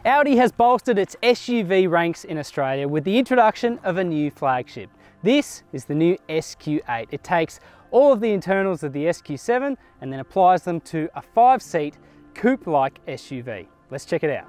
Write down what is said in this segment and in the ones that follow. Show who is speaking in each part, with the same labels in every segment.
Speaker 1: Audi has bolstered its SUV ranks in Australia with the introduction of a new flagship. This is the new SQ8. It takes all of the internals of the SQ7 and then applies them to a 5-seat coupe-like SUV. Let's check it out.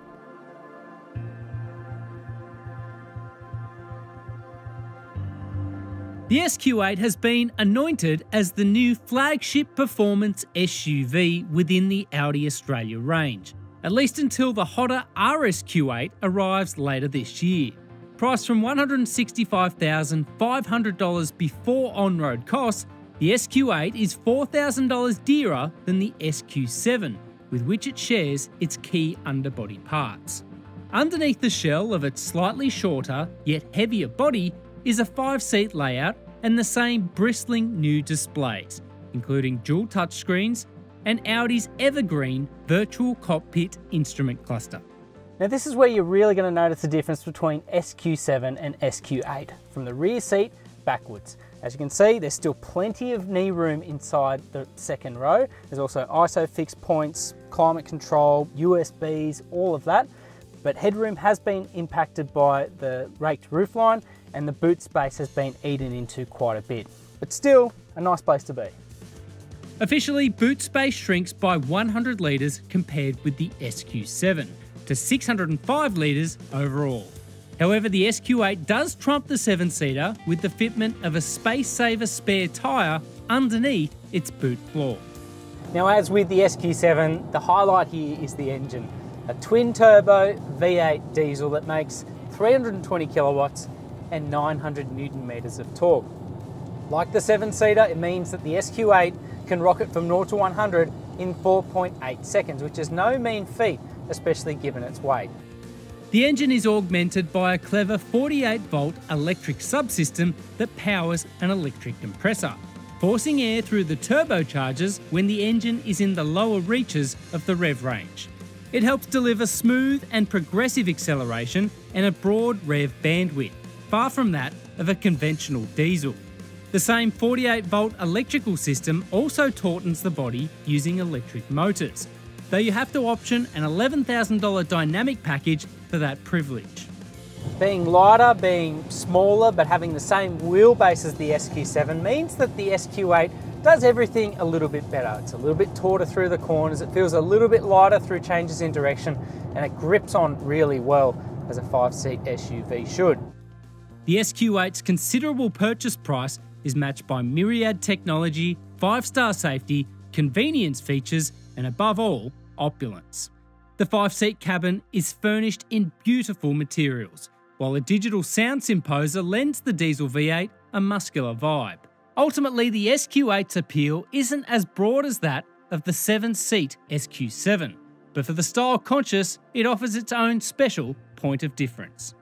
Speaker 2: The SQ8 has been anointed as the new flagship performance SUV within the Audi Australia range, at least until the hotter RSQ8 arrives later this year. Priced from $165,500 before on-road costs, the SQ8 is $4,000 dearer than the SQ7, with which it shares its key underbody parts. Underneath the shell of its slightly shorter yet heavier body is a 5-seat layout and the same bristling new displays, including dual touchscreens and Audi's evergreen virtual cockpit instrument cluster.
Speaker 1: Now this is where you're really going to notice the difference between SQ7 and SQ8, from the rear seat backwards. As you can see, there's still plenty of knee room inside the second row. There's also ISOFIX points, climate control, USBs, all of that. But headroom has been impacted by the raked roofline and the boot space has been eaten into quite a bit. But still, a nice place to be.
Speaker 2: Officially, boot space shrinks by 100 litres compared with the SQ7 to 605 litres overall. However, the SQ8 does trump the 7-seater with the fitment of a space-saver spare tyre underneath its boot floor.
Speaker 1: Now, as with the SQ7, the highlight here is the engine. A twin-turbo V8 diesel that makes 320 kilowatts and 900 Newton meters of torque. Like the 7-seater, it means that the SQ8 can rocket from 0 to 100 in 4.8 seconds, which is no mean feat, especially given its weight.
Speaker 2: The engine is augmented by a clever 48-volt electric subsystem that powers an electric compressor, forcing air through the turbochargers when the engine is in the lower reaches of the rev range. It helps deliver smooth and progressive acceleration and a broad rev bandwidth, far from that of a conventional diesel. The same 48-volt electrical system also tautens the body using electric motors, though you have to option an $11,000 dynamic package for that privilege.
Speaker 1: Being lighter, being smaller, but having the same wheelbase as the SQ7 means that the SQ8 does everything a little bit better. It's a little bit tauter through the corners, it feels a little bit lighter through changes in direction, and it grips on really well as a 5-seat SUV should.
Speaker 2: The SQ8's considerable purchase price is matched by myriad technology, 5-star safety, convenience features, and above all, opulence. The 5-seat cabin is furnished in beautiful materials, while a digital sound symposer lends the diesel V8 a muscular vibe. Ultimately, the SQ8's appeal isn't as broad as that of the 7-seat SQ7, but for the style conscious, it offers its own special point of difference.